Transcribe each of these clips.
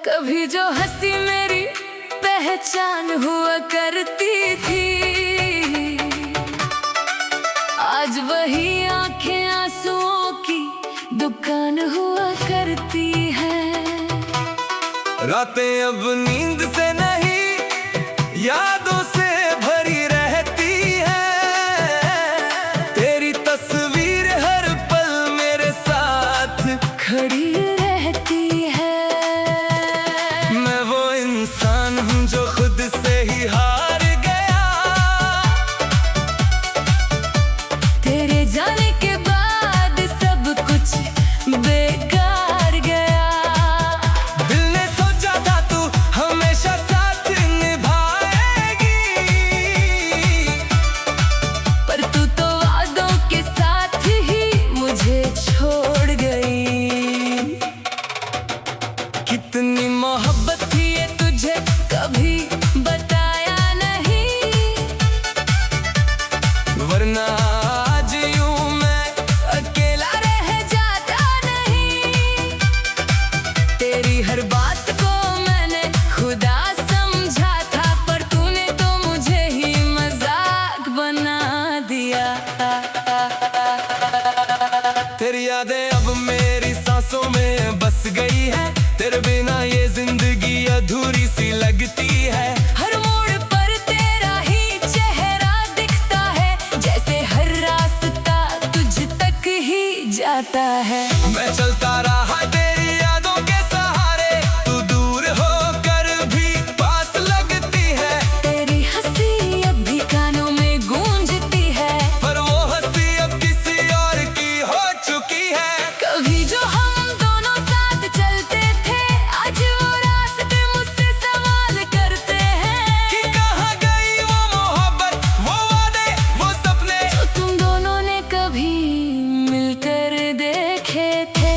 कभी जो हंसी मेरी पहचान हुआ करती थी, आज वही आंखें आंसुओं की दुकान हुआ करती है। रातें अब नींद से नहीं यादों से भरी रहती है, तेरी तस्वीर हर पल मेरे साथ खड़ी रहती है। मैं वो इंसान हूँ जो खुद से ही हार गया, तेरे जाने के बाद सब कुछ बेकार गया। दिल ने सोचा था तू हमेशा साथ निभाएगी, पर तू तो वादों के साथ ही मुझे छोड़ गई। कितनी मोहब्बत थी ये तुझे कभी बताया नहीं, वरना आज यूं मैं अकेला रह जाता नहीं। तेरी हर बात को मैंने खुदा समझा था, पर तूने तो मुझे ही मजाक बना दिया। तेरी यादें अब मेरी सांसों में बस गई है, तेरे बिना ये जिंदगी अधूरी सी लगती है। हर मोड़ पर तेरा ही चेहरा दिखता है, जैसे हर रास्ता तुझ तक ही जाता है। मैं चलता रहा तेरी यादों के सहारे, तू दूर होकर भी पास लगती है। तेरी हंसी अब भी कानों में गूंजती है, पर वो हंसी अब किसी और की हो चुकी है। कभी जो हम दोनों साथ चलते थे, आज वो रास्ते मुझसे सवाल करते हैं कि कहाँ गई वो मोहब्बत, वो वादे, वो सपने जो तुम दोनों ने कभी मिलकर देखे थे।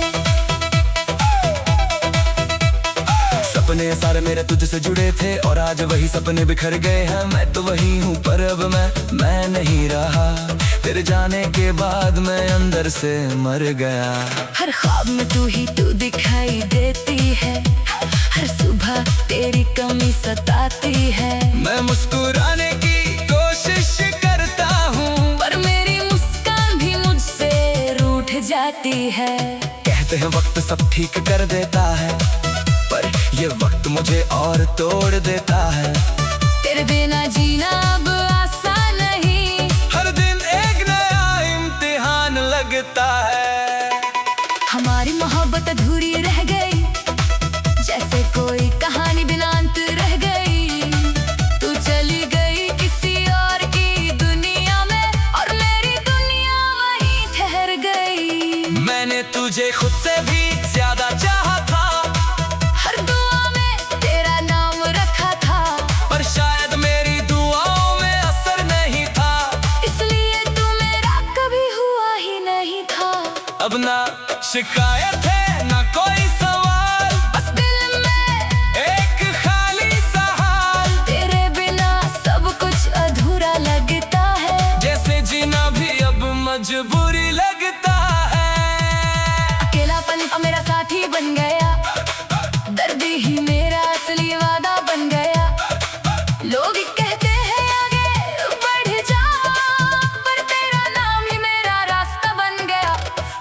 सपने सारे मेरे तुझसे जुड़े थे और आज वही सपने बिखर गए हैं। मैं तो वही हूँ पर अब मैं नहीं रहा, तेरे जाने के बाद मैं अंदर से मर गया। हर ख्वाब में तू दिखाई देती है, हर सुबह तेरी कमी सताती है। मैं मुस्कुराने की कोशिश करता हूँ, पर मेरी मुस्कान भी मुझसे रूठ जाती है। कहते हैं वक्त सब ठीक कर देता है, पर ये वक्त मुझे और तोड़ देता है। तेरे बिना जीना अब आसान नहीं, हर दिन एक नया इम्तिहान लगता है। हमारी मोहब्बत अधूरी रह गई, जैसे कोई कहानी बिना अंत रह गई। तू चली गई किसी और की दुनिया में, और मेरी दुनिया वहीं ठहर गई। मैंने तुझे खुद से भी ज्यादा चाहा था, हर दुआ में तेरा नाम रखा था, पर शायद मेरी दुआओं में असर नहीं था। इसलिए तू मेरा कभी हुआ ही नहीं था। अब ना शिकायत है ना कोई सवाल, बस दिल में एक खाली सा हाल। तेरे बिना सब कुछ अधूरा लगता है, जैसे जीना भी अब मजबूरी लगता है। अकेलापन अब मेरा साथी बन गया, दर्द ही मेरा असली वादा बन गया। लोग कहते हैं आगे बढ़ जा, पर तेरा नाम ही मेरा रास्ता बन गया।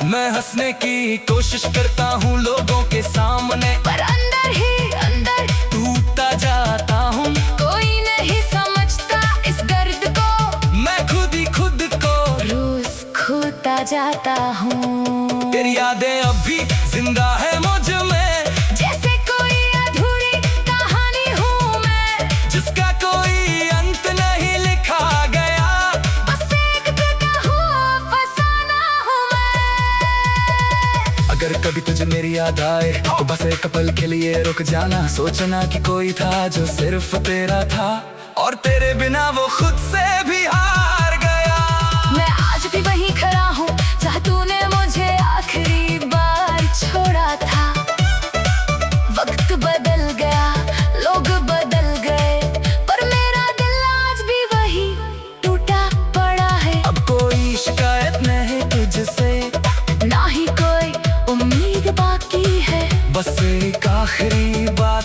मैं हंसने की कोशिश करता हूँ लोगों के सामने, पर अंदर ही अंदर टूटता जाता हूँ। कोई नहीं समझता इस दर्द को, मैं खुद ही खुद को रोज खोता जाता हूँ। तेरी यादें अब भी जिंदा है मुझ में, जैसे कोई अधूरी कहानी हूँ मैं, जिसका कोई अंत नहीं लिखा गया। बस एक टूटा हुआ फसाना हूँ मैं। अगर कभी तुझे मेरी याद आए तो बस एक पल के लिए रुक जाना, सोचना कि कोई था जो सिर्फ तेरा था, और तेरे बिना वो खुद से भी हार गया। मैं आज भी वहीं खड़ा हूँ जहाँ तूने मुझे आखिरी बार छोड़ा था। वक्त बदल गया, लोग बदल गए, पर मेरा दिल आज भी वही टूटा पड़ा है। अब कोई शिकायत नहीं तुझसे, ना ही कोई उम्मीद बाकी है। बस एक आखिरी बात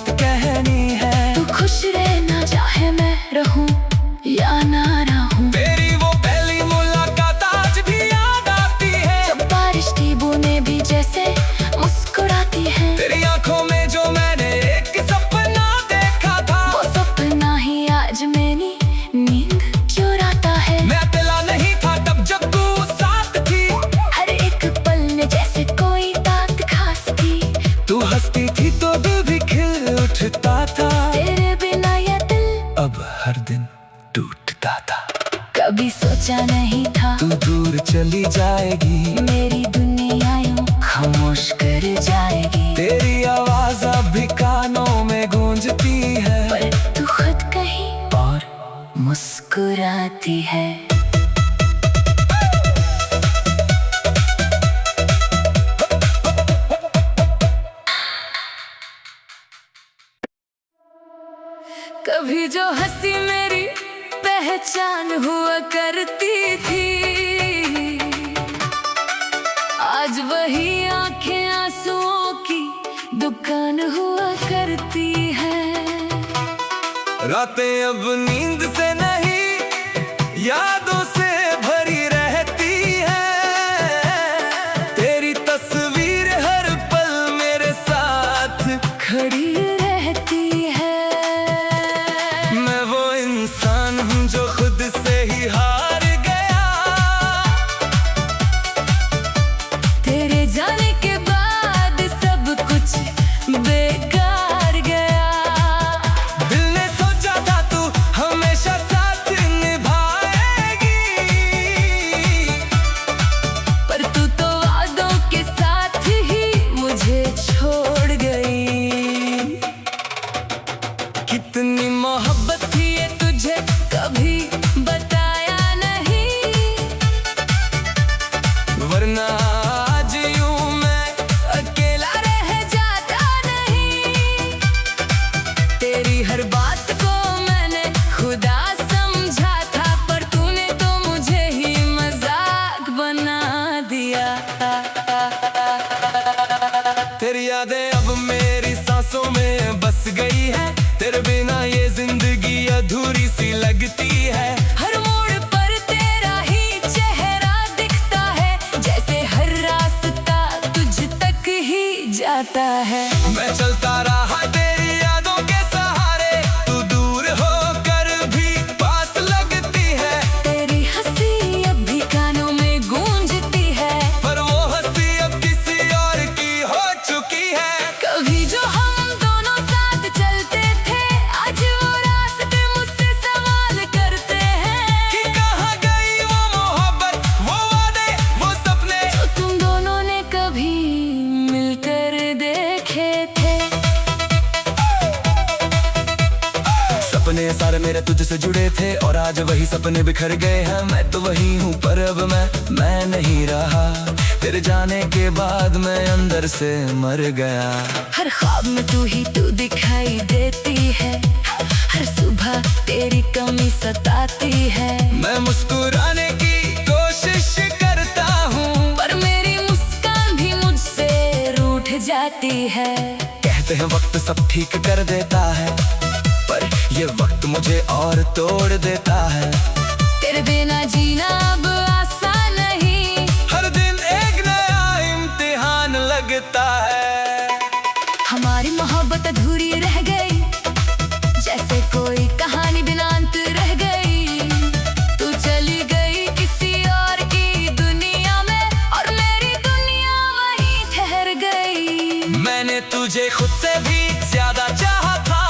हंसती थी तो दिल भी खिल उठता था। तेरे बिना ये दिल अब हर दिन टूटता था। कभी सोचा नहीं था तू दूर चली जाएगी, मेरी दुनिया यूं खामोश कर जाएगी। तेरी आवाज अब भी कानों में गूंजती है, पर तू खुद कहीं और मुस्कुराती है। कभी जो हंसी मेरी पहचान हुआ करती थी, आज वही आंखें आंसुओं की दुकान हुआ करती है। रातें अब नींद से नहीं यादों से भरी रहती है, तेरी तस्वीर हर पल मेरे साथ खड़ी रहती है। मैं वो इंसान हूँ जो खुद से ही हार गया, तेरे जाने के बाद सब कुछ बेकार गया। दिल ने सोचा था तू हमेशा साथ निभाएगी, पर तू तो वादों के साथ ही मुझे छोड़ गई। कितनी मोहब्बत थी ये तुझे कभी बताया नहीं, वरना आज यूं मैं अकेला रह जाता नहीं। तेरी हर बात को मैंने खुदा समझा था, पर तूने तो मुझे ही मजाक बना दिया। तेरी यादें अब मेरी सांसों में बस गई है, तेरे बिना ये जिंदगी अधूरी सी लगती है। हर मोड़ पर तेरा ही चेहरा दिखता है, जैसे हर रास्ता तुझ तक ही जाता है। मैं चलता रहा तेरी यादों के सहारे, तू दूर होकर भी पास लगती है। तेरी हंसी अब भी कानों में गूंजती है, पर वो हंसी अब किसी और की हो चुकी है। कभी जो हम दोनों साथ चलते थे, आज वो रास्ते मुझसे सवाल करते हैं कि कहाँ गई वो मोहब्बत, वो वादे, वो सपने जो तुम दोनों ने कभी मिलकर देखे थे। सपने सारे मेरे तुझसे जुड़े थे और आज वही सपने बिखर गए हैं। मैं तो वही हूँ पर अब मैं नहीं रहा, तेरे जाने के बाद मैं अंदर से मर गया। हर ख्वाब में तू दिखाई देती है, हर सुबह तेरी कमी सताती है। मैं मुस्कुराने की कोशिश करता हूँ, पर मेरी मुस्कान भी मुझसे रूठ जाती है। कहते हैं वक्त सब ठीक कर देता है, पर ये वक्त मुझे और तोड़ देता है। तेरे बिना जीना अब आसान नहीं, हर दिन एक नया इम्तिहान लगता है। हमारी मोहब्बत अधूरी रह गई, जैसे कोई कहानी बिना अंत रह गई। तू चली गई किसी और की दुनिया में, और मेरी दुनिया वहीं ठहर गई। मैंने तुझे खुद से भी ज्यादा चाहा था,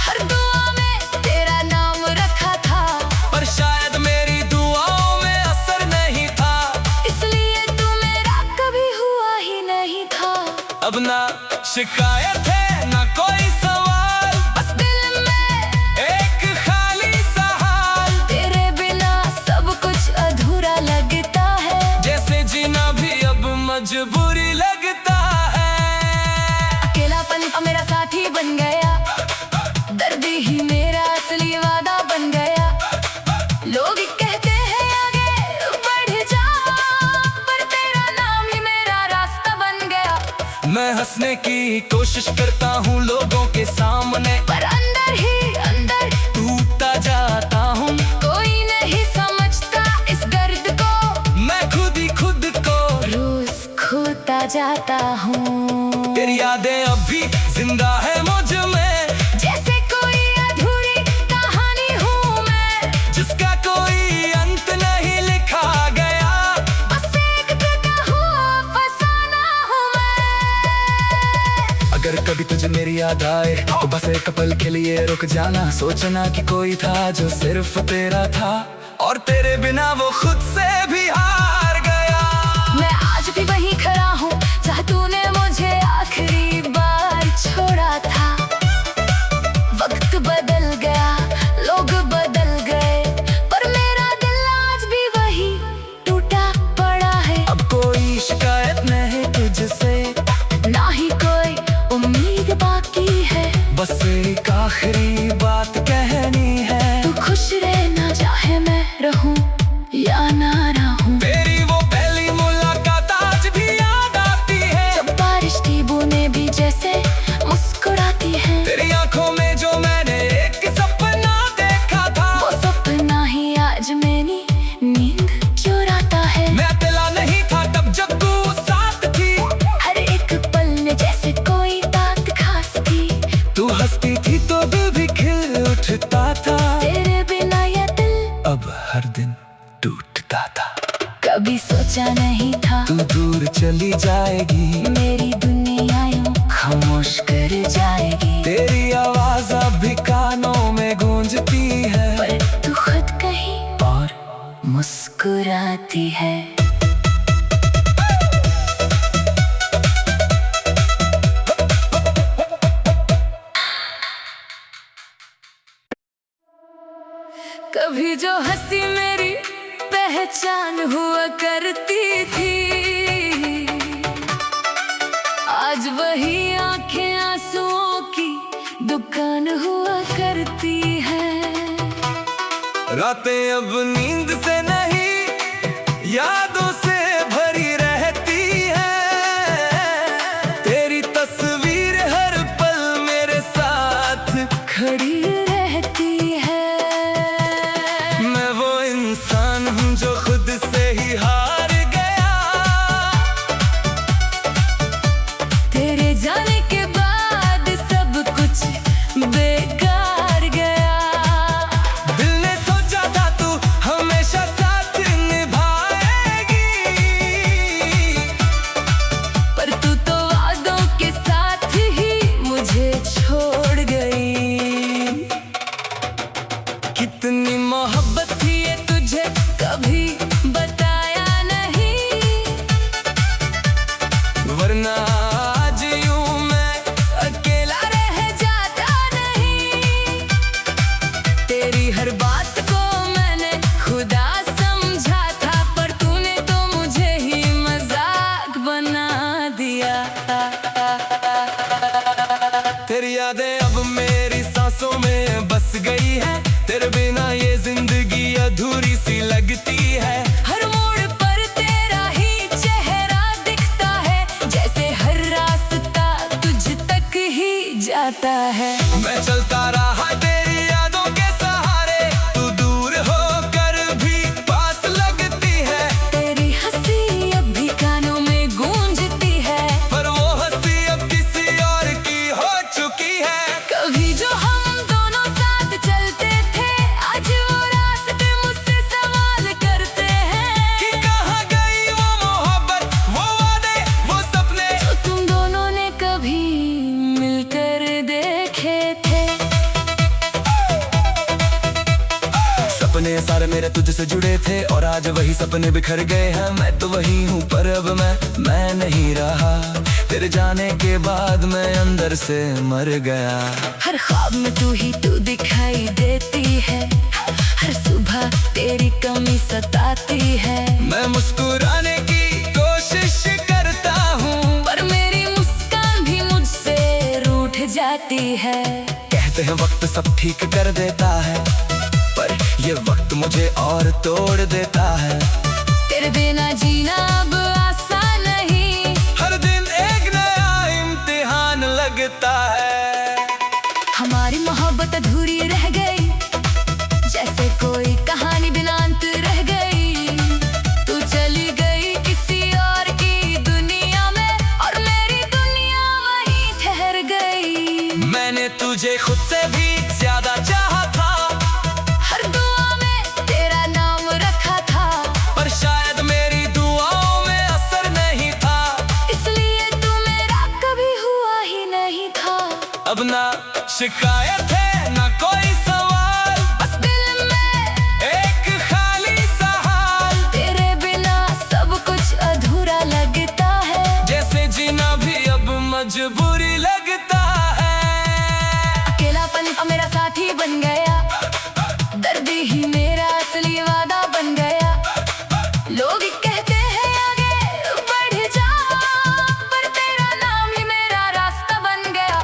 हर दुआ में तेरा नाम रखा था, पर शायद मेरी दुआओं में असर नहीं था। इसलिए तू मेरा कभी हुआ ही नहीं था। अब ना शिकायत है ना कोई सवाल, बस दिल में एक खाली सा हाल। तेरे बिना सब कुछ अधूरा लगता है, जैसे जीना भी अब मजबूरी लगता है। अकेलापन अब मेरा साथी बन गया, दर्द ही मेरा असली वादा बन गया। लोग कहते हैं आगे बढ़ जा, पर तेरा नाम ही मेरा रास्ता बन गया। मैं हंसने की कोशिश करता हूँ लोगों के सामने, पर अंदर ही अंदर टूटता जाता हूँ। कोई नहीं समझता इस दर्द को, मैं खुद ही खुद को रोज खोता जाता हूँ। तेरी यादें अब भी जिंदा है मुझ में, जैसे कोई अधूरी कहानी हूँ मैं, जिसका कोई अंत नहीं लिखा गया। बस एक टूटा हुआ फसाना हूँ मैं। अगर कभी तुझे मेरी याद आए तो बस एक पल के लिए रुक जाना। सोचना कि कोई था जो सिर्फ तेरा था, और तेरे बिना वो खुद से भी हार गया। मैं आज भी वहीं खड़ा हूँ जहाँ तूने मुझे आखिरी बार छोड़ा था। वक्त बदल गया, लोग बदल गए, पर मेरा दिल आज भी वही टूटा पड़ा है। अब कोई शिकायत नहीं तुझसे, ना ही कोई उम्मीद बाकी है। बस एक आखिरी बात कहनी है। तू खुश रहना चाहे मैं रहूं या ना रहूं। तेरी वो पहली मुलाकात आज भी याद आती है, जब बारिश की बूंदें भी जैसे मुस्कुराती हैं। तेरी आंखों में जो मैंने एक सपना देखा था, वो सपना ही आज मेरी नींद चुराता है। मैं अकेला नहीं था तब जब तू साथ थी, हर एक पल में जैसे कोई बात खास थी। तू हंसती थी तो दिल भी खिल उठता था। तेरे बिना ये दिल अब हर दिन टूटता था। कभी सोचा नहीं था तू दूर चली जाएगी, मेरी दुनिया यूं खामोश कर जाएगी। तेरी आवाज अब भी कानों में गूंजती है, पर तू खुद कहीं और मुस्कुराती है। कभी जो हंसी मेरी पहचान हुआ करती थी, आज वही आंखें आंसुओं की दुकान हुआ करती है। रातें अब नींद से नहीं यादों से भरी रहती है, तेरी तस्वीर हर पल मेरे साथ खड़ी रहती है। मैं वो इंसान हूँ जो खुद से ही हार गया। तेरे जाने के बाद सब कुछ बेकार गया। दिल ने सोचा था तू हमेशा साथ निभाएगी, पर तू तो वादों के साथ ही मुझे छोड़ गई। कितनी मोहब्बत थी ये तुझे कभी बताया नहीं, वरना आज यूं मैं अकेला रह जाता नहीं। तेरी हर बात को मैंने खुदा समझा था, पर तूने तो मुझे ही मजाक बना दिया। तेरी यादें अब मेरी सांसों में बस गई है, तेरे बिना ये जिंदगी अधूरी सी लगती है। हर मोड़ पर तेरा ही चेहरा दिखता है, जैसे हर रास्ता तुझ तक ही जाता है। मैं चलता रहा तेरी यादों के सहारे, तू दूर होकर भी पास लगती है। तेरी हंसी अब भी कानों में गूंजती है, पर वो हंसी अब किसी और की हो चुकी है। कभी जो हम दोनों साथ चलते थे, आज वो रास्ते मुझसे सवाल करते हैं कि कहाँ गई वो मोहब्बत, वो वादे, वो सपने जो तुम दोनों ने कभी मिलकर देखे थे। सपने सारे मेरे तुझसे जुड़े थे, और आज वही सपने बिखर गए हैं। मैं तो वही हूँ पर अब मैं नहीं रहा, तेरे जाने के बाद मैं अंदर से मर गया। हर ख्वाब में तू दिखाई देती है, हर सुबह तेरी कमी सताती है। मैं मुस्कुराने की कोशिश करता हूँ, पर मेरी मुस्कान भी मुझसे रूठ जाती है। कहते हैं वक्त सब ठीक कर देता है, पर ये वक्त मुझे और तोड़ देता है। तेरे बिना जीना अब आसान नहीं, हर दिन एक नया इम्तिहान लगता है। हमारी मोहब्बत अधूरी रह गई, जैसे कोई कहानी बिना अंत रह गई। तू चली गई किसी और की दुनिया में, और मेरी दुनिया वहीं ठहर गई। मैंने तुझे खुद से भी ज्यादा चाहा था, हर दुआ में तेरा नाम रखा था, पर शायद मेरी दुआओं में असर नहीं था। इसलिए तू मेरा कभी हुआ ही नहीं। अब ना शिकायत है ना कोई सवाल, बस दिल में एक खाली सा हाल। तेरे बिना सब कुछ अधूरा लगता है, जैसे जीना भी अब मजबूरी लगता है। अकेलापन अब मेरा साथी बन गया, दर्द ही मेरा असली वादा बन गया। लोग कहते हैं आगे बढ़ जा, पर तेरा नाम ही मेरा रास्ता बन गया।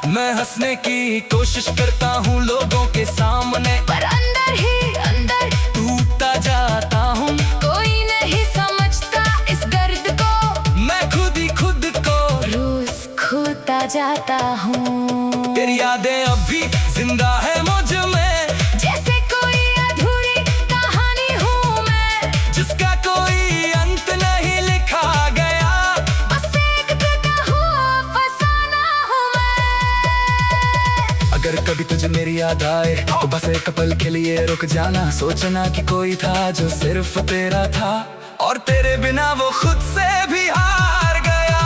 मैं हंसने की कोशिश करता हूँ लोगों के सामने, पर अंदर ही अंदर टूटता जाता हूँ। कोई नहीं समझता इस दर्द को, मैं खुद ही खुद को रोज खोता जाता हूँ। तेरी यादें अब भी जिंदा है मुझ में, जैसे कोई अधूरी कहानी हूँ मैं, जिसका कोई अंत नहीं लिखा गया। बस एक टूटा हुआ फसाना हूँ मैं। अगर कभी तुझे मेरी याद आए तो बस एक पल के लिए रुक जाना। सोचना कि कोई था जो सिर्फ तेरा था, और तेरे बिना वो खुद से भी हार गया।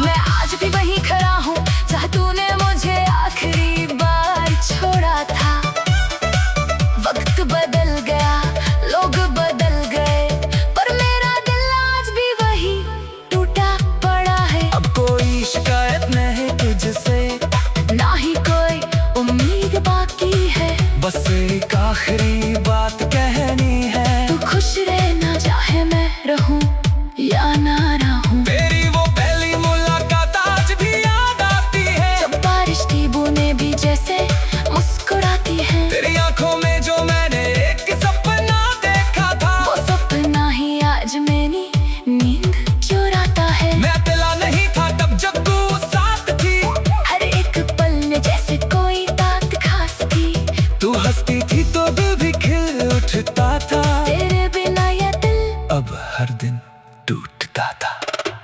मैं आज भी वहीं खड़ा हूँ जहाँ तूने मुझे आखिरी बार छोड़ा था। वक्त बदल गया, लोग बदल गए, पर मेरा दिल आज भी वही टूटा पड़ा है। अब कोई शिकायत नहीं तुझसे, ना ही कोई उम्मीद बाकी है, बस एक आखिरी बात कहनी है। तू खुश रहना चाहे मैं रहूं या ना रहूं। तेरी वो पहली मुलाकात आज भी याद आती है, जब बारिश की बूंदें भी जैसे मुस्कुराती हैं। तेरी आंखों में जो मैंने एक सपना देखा था, वो सपना ही आज मेरी नींद चुराता है। मैं अकेला नहीं था तब जब तू साथ थी, हर एक पल में जैसे कोई तात खास थी। तू हंसती थी तो दिल भी खिल उठता था। तेरे बिना ये दिल अब हर दिन टूटता था।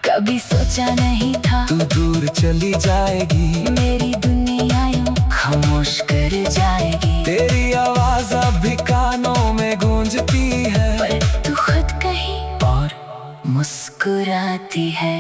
कभी सोचा नहीं था तू दूर चली जाएगी, मेरी दुनिया यूं खामोश कर जाएगी। तेरी आवाज अब भी कानों में गूंजती है, पर तू खुद कहीं और मुस्कुराती है।